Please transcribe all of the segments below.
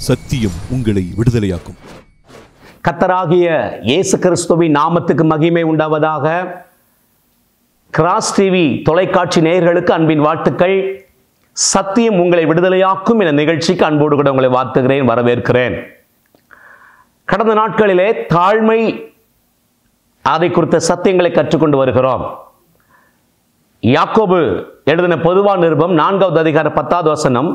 சத்தியம் உங்களை விடுதலையாக்கும். கர்த்தராகிய இயேசு கிறிஸ்துவின் நாமத்துக்கு மகிமை உண்டாவதாக. கிராஸ் டிவி தொலைக்காட்சி நேயர்களுக்கு அன்பின் வாழ்த்துக்கள். சத்தியம் உங்களை விடுதலையாக்கும் என்ற நிகழ்ச்சிக்கு அன்போடு கூட உங்களை வாழ்த்துகிறேன், வரவேற்கிறேன். கடந்த நாட்களிலே தாழ்மை, அதை குறித்த சத்தியங்களை கற்றுக்கொண்டு வருகிறோம். யாக்கோபு எழுதின பொதுவான நிருபம் 4வது அதிகாரம் 10வது வசனம்,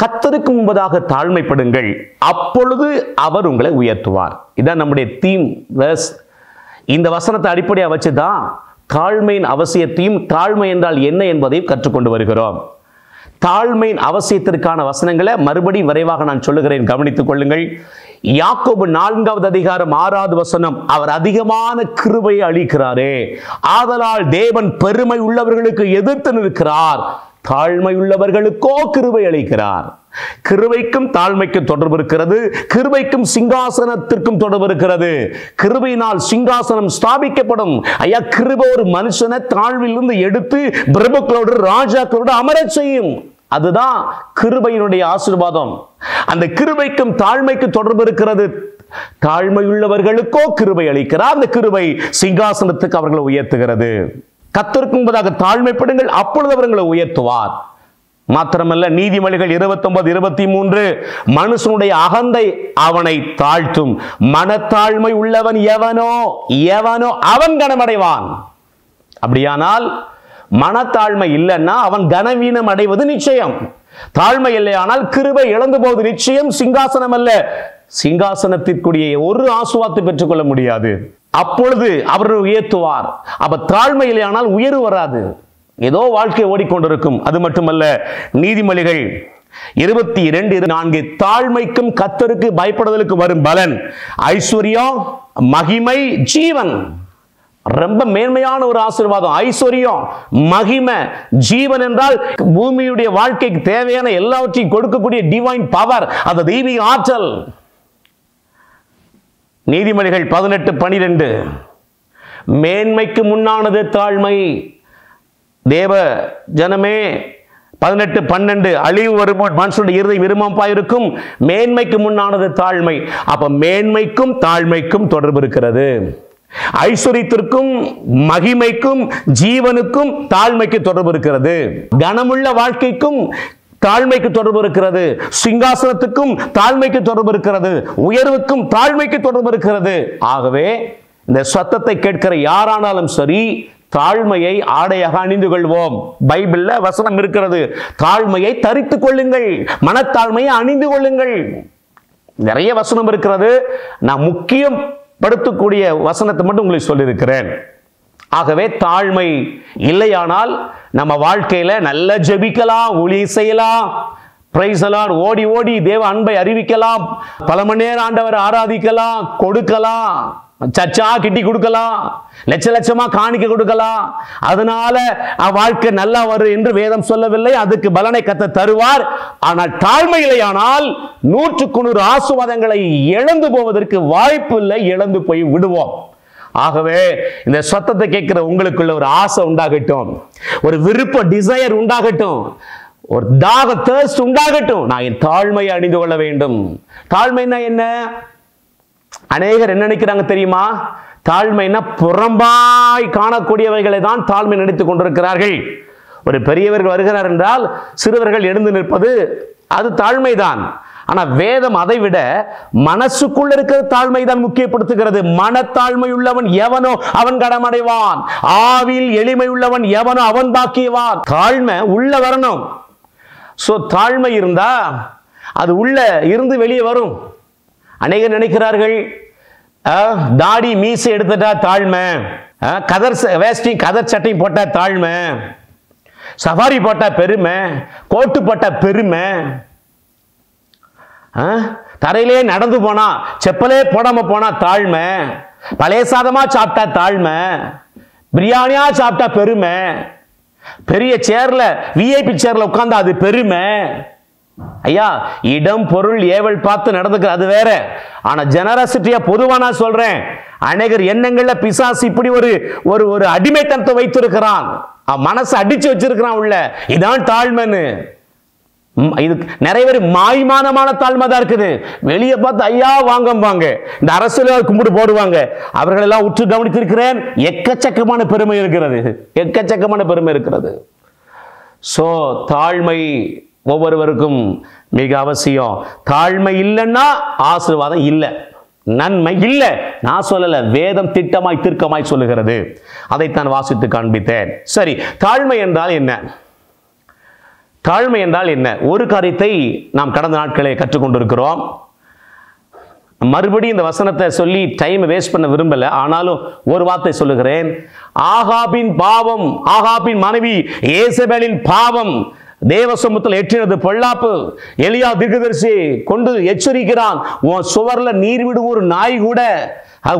கர்த்தருக்கு முன்பதாக தாழ்மைப்படுங்கள், அப்பொழுது அவர் உங்களை உயர்த்துவார். இதான் நம்முடைய தீம் வெர்ஸ். இந்த வசனத்தை அடிப்படையாக வச்சுதான் தாழ்மையின் அவசியத்தையும் தாழ்மை என்றால் என்ன என்பதையும் கற்றுக்கொண்டு வருகிறோம். தாழ்மையின் அவசியத்திற்கான வசனங்களை மறுபடி விரைவாக நான் சொல்லுகிறேன், கவனித்துக் கொள்ளுங்கள். யாக்கோபு 4வது அதிகாரம் 6வது வசனம், அவர் அதிகமான கிருபையை அளிக்கிறாரே, ஆதலால் தேவன் பெருமை உள்ளவர்களுக்கு எதிர்த்து நிற்கிறார், தாழ்மை உள்ளவர்களுக்கோ கிருபை அளிக்கிறார். கிருபைக்கும் தாழ்மைக்கும் தொடர்பு இருக்கிறது. கிருபைக்கும் சிங்காசனத்திற்கும் தொடர்பு இருக்கிறது. கிருபையினால் சிங்காசனம் ஸ்தாபிக்கப்படும். ஐயா, கிருபை ஒரு மனுஷனை தாழ்விலிருந்து எடுத்து பிரபுக்களோடு ராஜாக்களோடு அமரச் செய்யும். அதுதான் கிருபையினுடைய ஆசீர்வாதம். அந்த கிருபைக்கும் தாழ்மைக்கும் தொடர்பு இருக்கிறது. தாழ்மையுள்ளவர்களுக்கோ கிருபை அளிக்கிறார். அந்த கிருபை சிங்காசனத்துக்கு அவர்களை உயர்த்துகிறது. கர்த்தருக்கு முன்பதாக தாழ்மைப்படுங்கள், அப்பொழுது அவர்களை உயர்த்துவார். மாத்திரமல்ல, நீதிமொழிகள் 29:23, மனுஷனுடைய அகந்தை அவனை தாழ்த்தும், மனத்தாழ்மை உள்ளவன் எவனோ அவன் கனமடைவான். அப்படியானால் மனத்தாழ்மை இல்லைன்னா அவன் கனவீனம் அடைவது நிச்சயம். தாழ்மை இல்லையானால் கிருபை இழந்து போவது நிச்சயம். சிங்காசனம் அல்ல, சிங்காசனத்திற்குரிய ஒரு ஆசீர்வாதத்தை பெற்றுக்கொள்ள முடியாது. அப்பொழுது அவர் உயர்த்துவார். அப்ப தாழ்மை இல்லையானால் உயர்வு வராது, ஏதோ வாழ்க்கை ஓடிக்கொண்டிருக்கும். அது மட்டுமல்ல, நீதிமொழிகள் 22:4, தாழ்மைக்கும் கர்த்தருக்கு பயப்படுதலுக்கு வரும் பலன் ஐஸ்வர்யம், மகிமை, ஜீவன். ரொம்ப மேன்மையான ஒரு ஆசீர்வாதம். ஐஸ்வர்யம், மகிமை, ஜீவன் என்றால் பூமியுடைய வாழ்க்கைக்கு தேவையான எல்லாவற்றையும் கொடுக்கக்கூடிய டிவைன் பவர், அது தெய்வீக ஆற்றல். நீதிமொழிகள் 18:12, மேன்மைக்கு முன்னானது தாழ்மை. தேவ ஜனமே, 18:12, அழிவு வரும்போது மனுஷனுடைய இருதயம் விரும்பமாயிருக்கும், மேன்மைக்கு முன்னானது தாழ்மை. அப்ப மேன்மைக்கும் தாழ்மைக்கும் தொடர்பு இருக்கிறது. ஐஸ்வரியத்திற்கும் மகிமைக்கும் ஜீவனுக்கும் தாழ்மைக்கு தொடர்பு இருக்கிறது. கனமுள்ள வாழ்க்கைக்கும் தாழ்மைக்கு தொடர்பு இருக்கிறது. சிங்காசனத்துக்கும் தாழ்மைக்கு தொடர்பு இருக்கிறது. உயர்வுக்கும் தாழ்மைக்கு தொடர்பு இருக்கிறது. ஆகவே இந்த சத்தத்தை கேட்கிற யாரானாலும் சரி, தாழ்மையை ஆடையாக அணிந்து கொள்வோம். பைபிள்ல வசனம் இருக்கிறது, தாழ்மையை தரித்துக் கொள்ளுங்கள், மனத்தாழ்மையை அணிந்து கொள்ளுங்கள். நிறைய வசனம் இருக்கிறது. நான் முக்கியம் படுத்தக்கூடிய வசனத்தை மட்டும் உங்களுக்கு சொல்லியிருக்கிறேன். ஆகவே தாழ்மை இல்லையானால் நம்ம வாழ்க்கையில நல்ல ஜெபிக்கலாம், ஊழியம் செய்யலாம், பிரைஸ் தி லார்ட், ஓடி ஓடி தேவ அன்பை அறிவிக்கலாம், பல மணி நேரம் ஆண்டவரை ஆராதிக்கலாம், கொடுக்கலாம், சச்சா கிட்டி கொடுக்கலாம், லட்ச லட்சமா காணிக்க கொடுக்கலாம். அதனால வாழ்க்கை நல்லா வரும் என்று வேதம் சொல்லவில்லை. அதுக்கு பலனை கர்த்தர் தருவார். ஆனால் தாழ்மை இல்லையானால் 100க்கு 100 ஆசீர்வாதங்களை இழந்து போவதற்கு வாய்ப்பு இல்லை, இழந்து போய் விடுவோம். ஆகவே இந்த சத்தத்தை கேட்கிற உங்களுக்குள்ள ஒரு ஆசை உண்டாகட்டும், ஒரு விருப்ப டிசையர் உண்டாகட்டும், ஒரு தாக தர்ஸ்ட் உண்டாகட்டும். நான் என் தாழ்மையை அணிந்து கொள்ள வேண்டும். தாழ்மைனா என்ன? அநேகர் என்ன நினைக்கிறாங்க தெரியுமா? தாழ்மைனா புறம்பாய் காணக்கூடியவைகளை தான் தாழ்மை நினைத்துக் கொண்டிருக்கிறார்கள். ஒரு பெரியவர்கள் வருகிறார் என்றால் சிறுவர்கள் எழுந்து நிற்பது அது தாழ்மைதான். ஆனா வேதம் அதை விட மனசுக்குள்ள இருக்கிற தாழ்மைதான் முக்கியப்படுத்துகிறது. மனத்தாழ்மை உள்ளவன் எவனோ அவன் கடமடைவான், ஆவில் எளிமை உள்ளவன் எவனோ அவன் பாக்கியவான். தாழ்மை உள்ள வரணும். சோ தாழ்மை இருந்தா அது உள்ள இருந்து வெளியே வரும். அநேகர் நினைக்கிறார்கள், தாடி மீசை எடுத்துட்டா தாழ்மை, கதர் வேஷ்டி கதர் சட்டையும் போட்டா தாழ்மை, சஃபாரி போட்டா பெருமை, கோட்டு போட்டா பெருமை, தரையிலே நடந்து போனா செப்பலே போடாம போனா தாழ்மை, பழைய சாதமா சாப்பிட்டா தாழ்மை, பிரியாணியா சாப்பிட்டா பெருமை, பெரிய சேர்ல விஐபி சேர்ல உட்கார்ந்தா அது பெருமை. ஐயா, இடம் பொருள் ஏவல் பார்த்து நடந்துக்கிற அது வேற. ஆனா ஜெனராசிட்டியா பொதுவா நான் சொல்றேன், அநேகர் எண்ணங்கள்ல பிசாசு இப்படி ஒரு ஒரு அடிமைத்தனத்தை வைத்திருக்கிறான். மனசை அடிச்சு வச்சிருக்கிறான் உள்ள. இதான் தாழ்மைன்னு. இது நிறைய பேர் மாய்மானமான தாழ்மை தான் இருக்குது. வெளியே பார்த்து ஐயா வாங்க, இந்த அரசியல் கும்பிட்டு போடுவாங்க. அவர்களெல்லாம் உற்று கவனித்திருக்கிறேன். எக்கச்சக்கமான பெருமை இருக்கிறது. சோ தாழ்மை ஒவ்வொருவருக்கும் மிக அவசியம். தாழ்மை இல்லைன்னா ஆசீர்வாதம் இல்லை, நன்மை இல்லை. நான் சொல்லல, வேதம் திட்டமாய் தீர்க்கமாய் சொல்லுகிறது. அதைத்தான் வாசித்து காண்பித்தேன். சரி, தாழ்மை என்றால் என்ன? தாழ்மை என்றால் என்ன? ஒரு காரியத்தை நாம் கடந்த நாட்களை கற்றுக்கொண்டிருக்கிறோம். மறுபடியும் இந்த வசனத்தை சொல்லி டைம் வேஸ்ட் பண்ண விரும்பல. ஆனாலும் ஒரு வார்த்தை சொல்லுகிறேன். ஆகாபின் பாவம், ஆகாபின் மனைவி ஏசபேலின் பாவம் தேவ சமூகத்தில் எற்றினது பொல்லாப்பு. எலியா தீர்க்கதரிசி கொண்டு எச்சரிக்கிறான், உன் சுவர்ல நீர் விடும் ஒரு நாய் கூட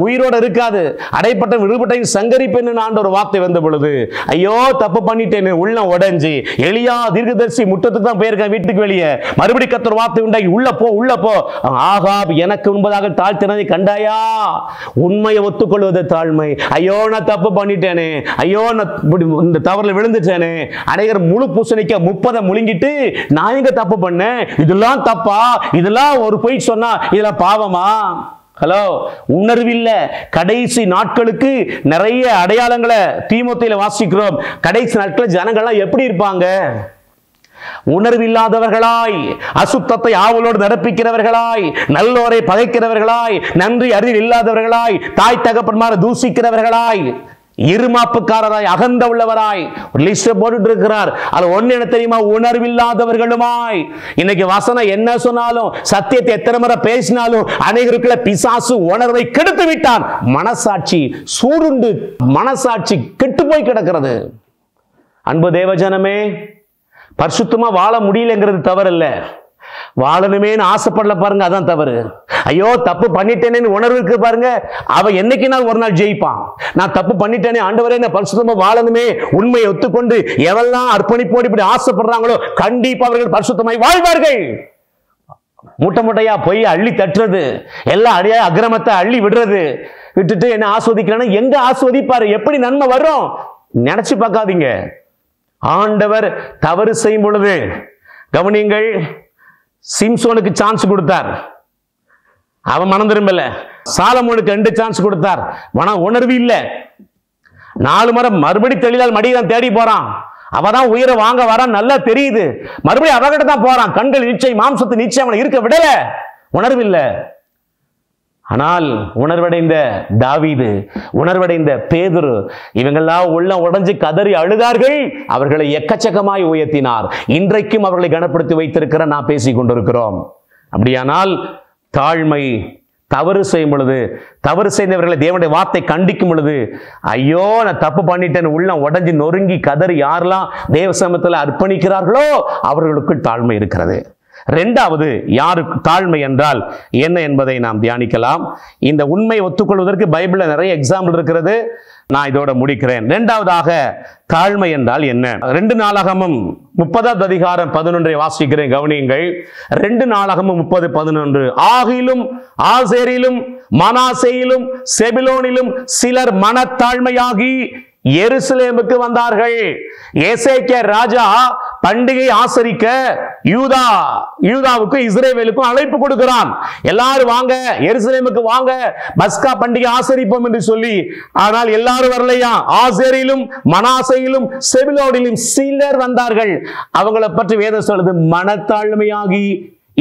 உயிரோட இருக்காது, அடைப்பட்ட விடுபட்ட சங்கரிப்பேன்னு ஆண்டவர் வார்த்தை வந்த பொழுது, ஐயோ தப்பு பண்ணிட்டேன்னு உள்ளம் உடைஞ்சி எலியா தீர்க்கதரிசி முற்றத்துக்கு தான் போயிருக்கேன், வீட்டுக்கு வெளியே. மறுபடி கர்த்தர் வார்த்தை உண்டாகி உள்ள போ. ஆகாப் எனக்கு முன்பதாக தாழ்த்தினதை கண்டாயா? உண்மையை ஒத்துக்கொள்வது தாழ்மை. ஐயோ நான் தப்பு பண்ணிட்டேனே, ஐயோ நான் இந்த தவறுல விழுந்துட்டேனே. அநேகர் முழு பூசணிக்க 30 முழுங்கிட்டு நான் எங்க தப்பு பண்ணேன், இதெல்லாம் தப்பா, இதெல்லாம் ஒரு பொய் சொன்னா இதெல்லாம் பாவமா? ஹலோ, உணர்வில்ல. கடைசி நாட்களுக்கு நிறைய அடையாளங்களை தீமோத்தேயுல வாசிக்கிறோம். கடைசி நாட்கள் ஜனங்கள்லாம் எப்படி இருப்பாங்க? உணர்வில்லாதவர்களாய், அசுத்தத்தை ஆவலோடு நடப்பிக்கிறவர்களாய், நல்லோரை பகைக்கிறவர்களாய், நன்றி அறிவு இல்லாதவர்களாய், தாய் தகப்பன்மாரை தூசிக்கிறவர்களாய், இருமாப்புக்காரராய், அகந்த உள்ளவராய் ஒரு லிஸ்ட் போட்டுட்டு இருக்கிறார். அது ஒன்னு என்ன தெரியுமா? உணர்வில்லாதவர்களுமாய். இன்னைக்கு வசனம் என்ன சொன்னாலும், சத்தியத்தை எத்தனை முறை பேசினாலும் அநேகருக்குள்ள பிசாசு உணர்வை கெடுத்து விட்டான். மனசாட்சி சூடுண்டு, மனசாட்சி கெட்டு போய் கிடக்கிறது. அன்பு தேவஜனமே, பரிசுத்தமா வாழ முடியலங்கிறது தவறல்ல, வாழணுமேன்னு ஆசைப்படல பாருங்க, அதான் தவறு. ஐயோ தப்பு பண்ணிட்டேனேன்னு உணர்வு இருக்கு பாருங்க, அவன் என்னைக்கு நாள் ஒரு நாள் ஜெயிப்பான். நான் தப்பு பண்ணிட்டேனே ஆண்டவரே, நான் பரிசுத்தமா வாழணுமே, உண்மையை ஒத்துக்கொண்டு எவெல்லாம் அர்ப்பணிப்போடு இப்படி ஆசைப்படுறாங்களோ கண்டிப்பா அவர்கள் பரிசுத்தமாய் வாழ்வார்கள். மூட்டையா போய் அள்ளி தட்டுறது, எல்லாம் அடியா அக்கிரமத்தை அள்ளி விட்டுட்டு என்ன ஆஸ்வதிக்கிறான? எங்க ஆஸ்வதிப்பாரு? எப்படி நன்மை வரும்? நினைச்சு பார்க்காதீங்க. ஆண்டவர் தவறு செய்யும் பொழுது கவனிங்கள், சிம்சோனுக்கு சான்ஸ் கொடுத்தார், அவன் மனம் திரும்பல. சாலமோனுக்கு 2 சான்ஸ் கொடுத்தார், உணர்வு இல்ல. 4 முறை மறுபடி தெளிதால் மடிதான் தேடி போறான். அவதான் உயிரை வாங்க வரான், நல்லா தெரியுது. மறுபடியும் அவகிட்ட தான் போறான். கண்கள் நிச்சயம், மாம்சத்து நிச்சயம் அவனை இருக்க விடல, உணர்வு இல்ல. ஆனால் உணர்வடைந்த தாவீது, உணர்வடைந்த பேதுரு, இவங்கெல்லாம் உள்ள உடைஞ்சு கதறி அழுதார்கள். அவர்களை எக்கச்சக்கமாய் உயர்த்தினார். இன்றைக்கும் அவர்களை கனப்படுத்தி வைத்திருக்கிற நான் பேசிக் கொண்டிருக்கிறோம். அப்படியானால் தாழ்மை, தவறு செய்யும் பொழுது, தவறு செய்தவர்களை தேவனுடைய வார்த்தை கண்டிக்கும் பொழுது, ஐயோ நான் தப்பு பண்ணிட்டேன்னு உள்ள உடைஞ்சு நொறுங்கி கதறி யாரெல்லாம் தேவ சமூகத்தில் அர்ப்பணிக்கிறார்களோ அவர்களுக்குள் தாழ்மை இருக்கிறது. இரண்டாவது, யாருக்கு தாழ்மை என்றால் என்ன என்பதை நாம் தியானிக்கலாம். இந்த உண்மை ஒத்துக்கொள்வதற்கு பைபிள்ல நிறைய எக்ஸாம்பிள் இருக்கிறது. நான் இதோட முடிக்கிறேன். இரண்டாவதாக தாழ்மை என்றால் என்ன? 2 நாளாகமம் 30வது அதிகாரம் 11 வாசிக்கிறேன், கவனியுங்கள். 2 நாளாகமம் 30:11. ஆகிலும் ஆசேரிலும் மனாசேயிலும் செபிலோனிலும் சிலர் மனத்தாழ்மையாகி எருசலேமுக்கு வந்தார்கள். எசேக்கியா ராஜா பண்டிகை ஆசரிக்க யூதாவுக்கும் இஸ்ரவேலுக்கும் அழைப்பு கொடுக்கிறான். எல்லாரும் வாங்க, எருசலேமுக்கு வாங்க, பஸ்கா பண்டிகை ஆசரிப்போம் என்று சொல்லி. ஆனால் எல்லாரும் வரலையா? ஆசேரிலும் மனாசேயிலும் செபிலோனிலும் சிலர் வந்தார்கள். அவங்களை பற்றி வேதம் சொல்லுது, மனத்தாழ்மையாகி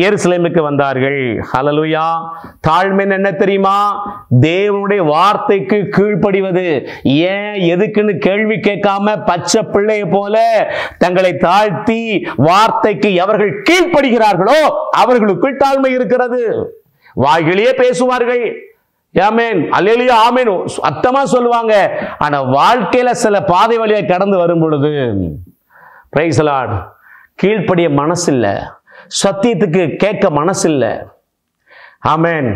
எருசலேமுக்கு வந்தார்கள். ஹல்லேலூயா. தாழ்மை என்ன தெரியுமா? தேவனுடைய வார்த்தைக்கு கீழ்ப்படிவது. ஏன் எதுக்குன்னு கேள்வி கேட்காம பச்சை பிள்ளையை போல தங்களை தாழ்த்தி வார்த்தைக்கு எவர்கள் கீழ்ப்படுகிறார்களோ அவர்களுக்குள் தாழ்மை இருக்கிறது. வாய்களிலே பேசுவார்கள், ஆமென் அல்லேலூயா ஆமென் அர்த்தமா சொல்லுவாங்க. ஆனா வாழ்க்கையில சில பாதை வழியை கடந்து வரும் பொழுது பிரைஸ் தி லார்ட், கீழ்ப்படிய மனசு இல்ல, சத்தியத்துக்கு கேட்க மனசு இல்லை. ஆமென்.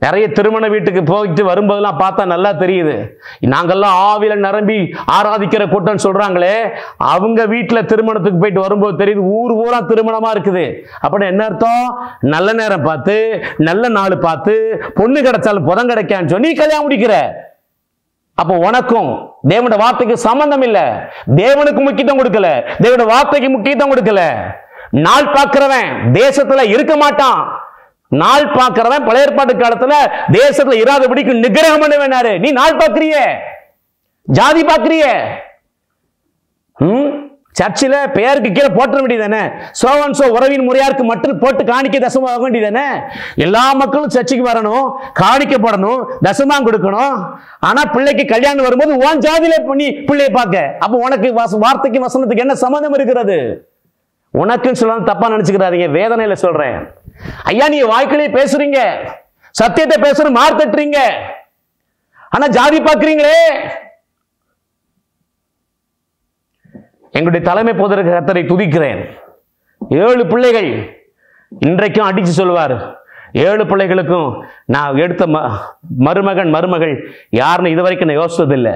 நிறைய திருமண வீட்டுக்கு போயிட்டு வரும்போதெல்லாம் பார்த்தா நல்லா தெரியுது. நாங்கெல்லாம் ஆவில நிரம்பி ஆராதிக்கிற கூட்டம் சொல்றாங்களே, அவங்க வீட்டில் திருமணத்துக்கு போயிட்டு வரும்போது தெரியுது ஊர் ஊரா திருமணமா இருக்குது. அப்படின்னு என்ன அர்த்தம்? நல்ல நேரம் பார்த்து, நல்ல நாள் பார்த்து, பொண்ணு கிடைச்சாலும் புதன் கிடைக்கான்னு சொல்லி கல்யாணம் முடிக்கிற. அப்போ உனக்கும் தேவனுடைய வார்த்தைக்கு சம்பந்தம் இல்லை. தேவனுக்கு முக்கியத்துவம் கொடுக்கல, தேவனுடைய வார்த்தைக்கு முக்கியத்துவம் கொடுக்கல. நாள் பார்க்கிறவன் தேசத்துல இருக்க மாட்டான். நாள் பார்க்கிறவன் பழைய ஏற்பாட்டு காலத்துல தேசத்துல இராதபடிக்கு நிகிரகம் பண்ணுவேனாரு. நீ நாள் பார்க்கிறிய, ஜாதி பார்க்கிறிய. சர்ச்சில் பெயருக்கு கீழே போட்ட வேண்டியதானே, சோ உறவின் முறையாருக்கு மட்டும் போட்டு காணிக்க தசமா ஆக வேண்டியதானே. எல்லா மக்களும் சர்ச்சைக்கு வரணும், காணிக்கப்படணும், தசமா கொடுக்கணும். ஆனா பிள்ளைக்கு கல்யாணம் வரும்போது உன் ஜாதியில பண்ணி பிள்ளையை பார்க்க, அப்ப உனக்கு வார்த்தைக்கு வசனத்துக்கு என்ன சம்பந்தம் இருக்கிறது? உனக்குன்னு சொல்ல தப்பா நினைச்சுக்கிறாதீங்க, வேதனையில சொல்றேன். ஐயா நீ வாய்க்கிலே பேசுறீங்க, சத்தியத்தை பேசுற மார் தட்டுறீங்க, ஆனா ஜாதி பார்க்கிறீங்களே. எங்களுடைய தலைமை போதற்கு கர்த்தரை துதிக்கிறேன். 7 பிள்ளைகள் இன்றைக்கும் அடிச்சு சொல்வார். 7 பிள்ளைகளுக்கும் நான் எடுத்த மருமகள் யாருன்னு இதுவரைக்கும் நான் யோசிச்சதில்லை.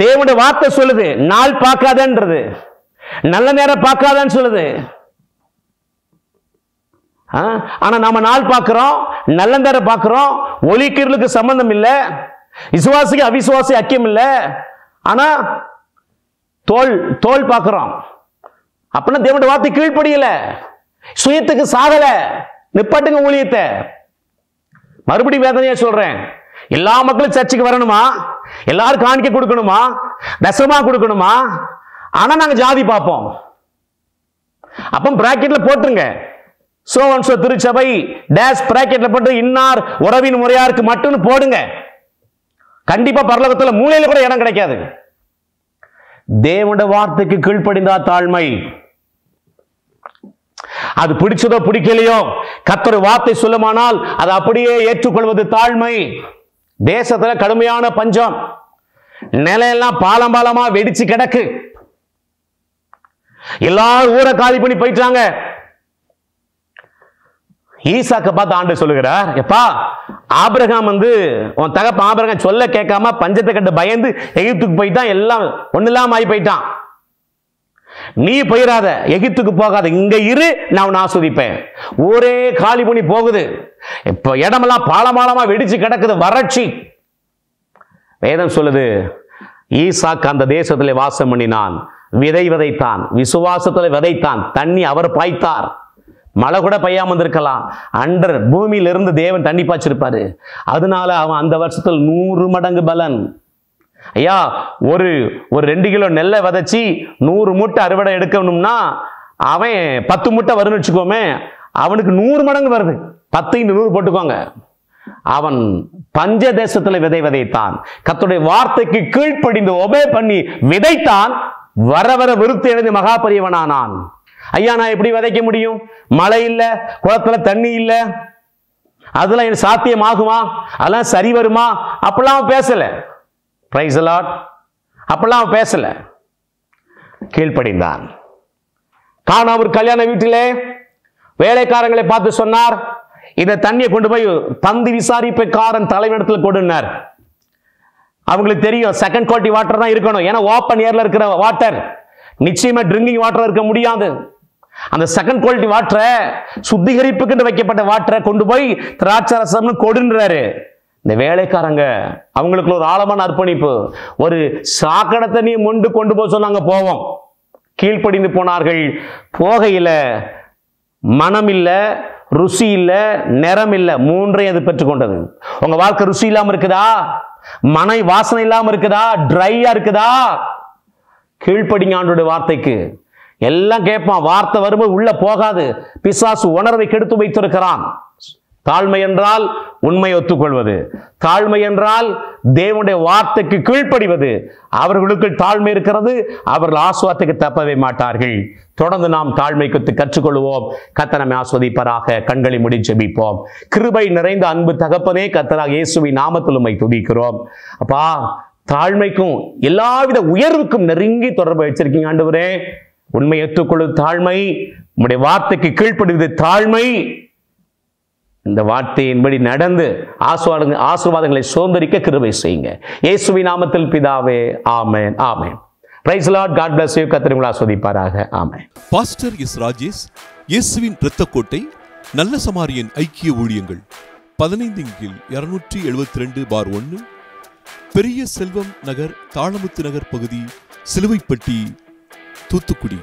தேவனுடைய வார்த்தை சொல்லுது நாள் பார்க்காதன்றது, நல்ல நேரம் பார்க்காதன்னு சொல்லுது. ஆனா நாம நாள் பார்க்கிறோம், நல்ல நேரம் பார்க்கிறோம். ஒலிக்கிறதுக்கு சம்பந்தம் இல்லை, விசுவாசிக்கு அவிசுவாசி ஐக்கியம் இல்லை. ஆனா தோல் பார்க்கிறோம். அப்படின்னா தேவனுடைய வார்த்தை கீழ்ப்படியல, சுயத்துக்கு சாகல. நிப்பாட்டுங்க ஊழியத்தை. மறுபடியும் வேதனையா சொல்றேன். எல்லா மக்களும் சர்ச்சுக்கு வரணுமா, எல்லாரும் காணிக்க கொடுக்கணுமா, தசமா கொடுக்கணுமா, ஆனா நாங்க ஜாதி பார்ப்போம். அப்ப பிராக்கெட்ல போட்டுருங்க, சோ திருச்சபை டேஷ் பிராக்கெட்ல போட்டு இன்னார் உறவின் முறையாருக்கு மட்டும் போடுங்க. கண்டிப்பா பரலோகத்துல மூலையில கூட இடம் கிடைக்காது. தேவனுடைய வார்த்தைக்கு கீழ்ப்படிந்தா தாழ்மை. அது பிடிச்சதோ பிடிக்கலையோ கர்த்தருடைய வார்த்தை சொல்லுமானால் அதை அப்படியே ஏற்றுக்கொள்வது தாழ்மை. தேசத்துல கடுமையான பஞ்சம், நிலையெல்லாம் பாலம் பாலமா வெடிச்சு கிடக்கு. எல்லாரும் ஊரை காலி பண்ணி போயிட்டாங்க. ஈசாக்க பார்த்து ஆண்டவர் சொல்லுகிறார், எப்பா ஆபிரகாம் உன் தகப்ப ஆபிரகாம் சொல்ல கேட்காம பஞ்சத்தை கண்டு பயந்து எகிப்துக்கு போயிட்டான், எல்லாம் ஒண்ணு இல்லாம ஆகி போயிட்டான். நீ போயிடாத, எகிப்துக்கு போகாத, இங்க இரு, நான் உன்னை ஆஸ்வதிப்பேன். ஊரே காலி பண்ணி போகுது, இப்ப இடமெல்லாம் பாலமாலமா வெடிச்சு கிடக்குது, வறட்சி. வேதம் சொல்லுது ஈசாக்கு அந்த தேசத்திலே வாசம் பண்ணினான், விதை விதைத்தான், விசுவாசத்துல விதைத்தான், தண்ணி அவர் பாய்த்தார். மழை கூட பெய்யாம இருந்திருக்கலாம், அண்டர் பூமியிலிருந்து தேவன் தண்ணி பாய்ச்சிருப்பாரு. அதனால அவன் அந்த வருஷத்தில் 100 மடங்கு பலன். ஐயா ஒரு 2 கிலோ நெல்லை விதைச்சி 100 மூட்டை அறுவடை எடுக்கணும்னா அவன் 10 மூட்டை வரும்னு வச்சுக்கோமே, அவனுக்கு 100 மடங்கு வருது. 10 × 100 போட்டுக்கோங்க. அவன் பஞ்ச தேசத்துல விதை விதைத்தான், கர்த்தருடைய வார்த்தைக்கு கீழ்ப்படிந்து ஒபே பண்ணி விதைத்தான், வர வர விருத்தி எழுதி மகா பெரியவனானான். ஐயா நான் எப்படி விதைக்க முடியும், மழை இல்ல, குளத்துல தண்ணி இல்ல, அதெல்லாம் சாத்தியம் ஆகுமா, அதெல்லாம் சரி வருமா, அப்பெல்லாம் பேசல. Price the Lord. அப்பெல்லாம் பேசல, கீழ்ப்படிந்தான். கானாவூர் கல்யாண வீட்டிலே வேலைக்காரங்களை பார்த்து சொன்னார், இந்த தண்ணியை கொண்டு போய் பந்தி விசாரிப்புக்காரன் தலைவனிடத்தில் கொடுனார். அவங்களுக்கு தெரியும் செகண்ட் குவாலிட்டி வாட்டர் தான் இருக்கணும், ஏன்னா ஓப்பன் ஏர்ல இருக்கிற வாட்டர் நிச்சயமா ட்ரிங்கிங் வாட்டர் இருக்க முடியாது. அந்த செகண்ட் குவாலிட்டி வாட்டரை, சுத்திகரிப்புக்கு வைக்கப்பட்ட வாட்டரை கொண்டு போய் திராட்சரசம்னு கொடுன்றாரு. இந்த வேலைக்காரங்க அவங்களுக்கு ஒரு ஆழமான அர்ப்பணிப்பு. ஒரு சாக்கடை தண்ணியை கொண்டு போக சொன்னாங்க, போவோம். கீழ்ப்படிந்து போனார்கள். போகையில மனம் இல்ல, ருசி இல்ல, நிறம் இல்ல, 3ஐயும் அது பெற்றுக்கொண்டது. உங்க வாழ்க்கை ருசி இல்லாம இருக்குதா, மனை வாசனை இல்லாம இருக்குதா, ட்ரையா இருக்குதா, கீழ்ப்படிங்க ஆண்டவருடைய வார்த்தைக்கு. எல்லாம் கேட்பான், வார்த்தை வரும்போது உள்ள போகாது. பிசாசு உணர்வை கெடுத்து வைத்திருக்கிறான். தாழ்மை என்றால் உண்மை ஒத்துக்கொள்வது, தாழ்மை என்றால் தேவனுடைய வார்த்தைக்கு கீழ்ப்படிவது. அவர்களுக்கு தாழ்மை இருக்கிறது, அவர்கள் ஆசுவாத்துக்கு தப்பவே மாட்டார்கள். தொடர்ந்து நாம் தாழ்மை கற்றுக்கொள்வோம். கர்த்தர் நம்மை ஆஸ்வதிப்பாராக. கண்களை மூடி ஜெபிப்போம். கிருபை நிறைந்த அன்பு தகப்பனே, கர்த்தராகிய இயேசுவின் நாமத்தில் உம்மை துதிக்கிறோம். அப்பா, தாழ்மைக்கும் எல்லாவித உயர்வுக்கும் நெருங்கி தொடர்பு வச்சிருக்கீங்க ஆண்டவரே. உண்மை ஏற்றுக்கொள்வது தாழ்மை, உம்முடைய வார்த்தைக்கு கீழ்ப்படுவது தாழ்மை. இந்த வார்த்தையின்படி நடந்து ஆசீர்வாதங்களை சுதந்திரிக்க கிருபை செய்யுங்க. இயேசுவின் நாமத்தில் பிதாவே, ஆமென், ஆமென். Praise the Lord. God bless you. கர்த்தர் உங்களை ஆசீர்வதிப்பாராக. ஆமென். Pastor S. ராஜேஷ், இயேசுவின் இரத்தக்கோட்டை, நல்ல சமாரியன் ஐக்கிய ஊழியங்கள், 15/272/1, பெரிய செல்வம் நகர், தாளமுத்து நகர் பகுதி, சிலுவைப்பட்டி, தூத்துக்குடி.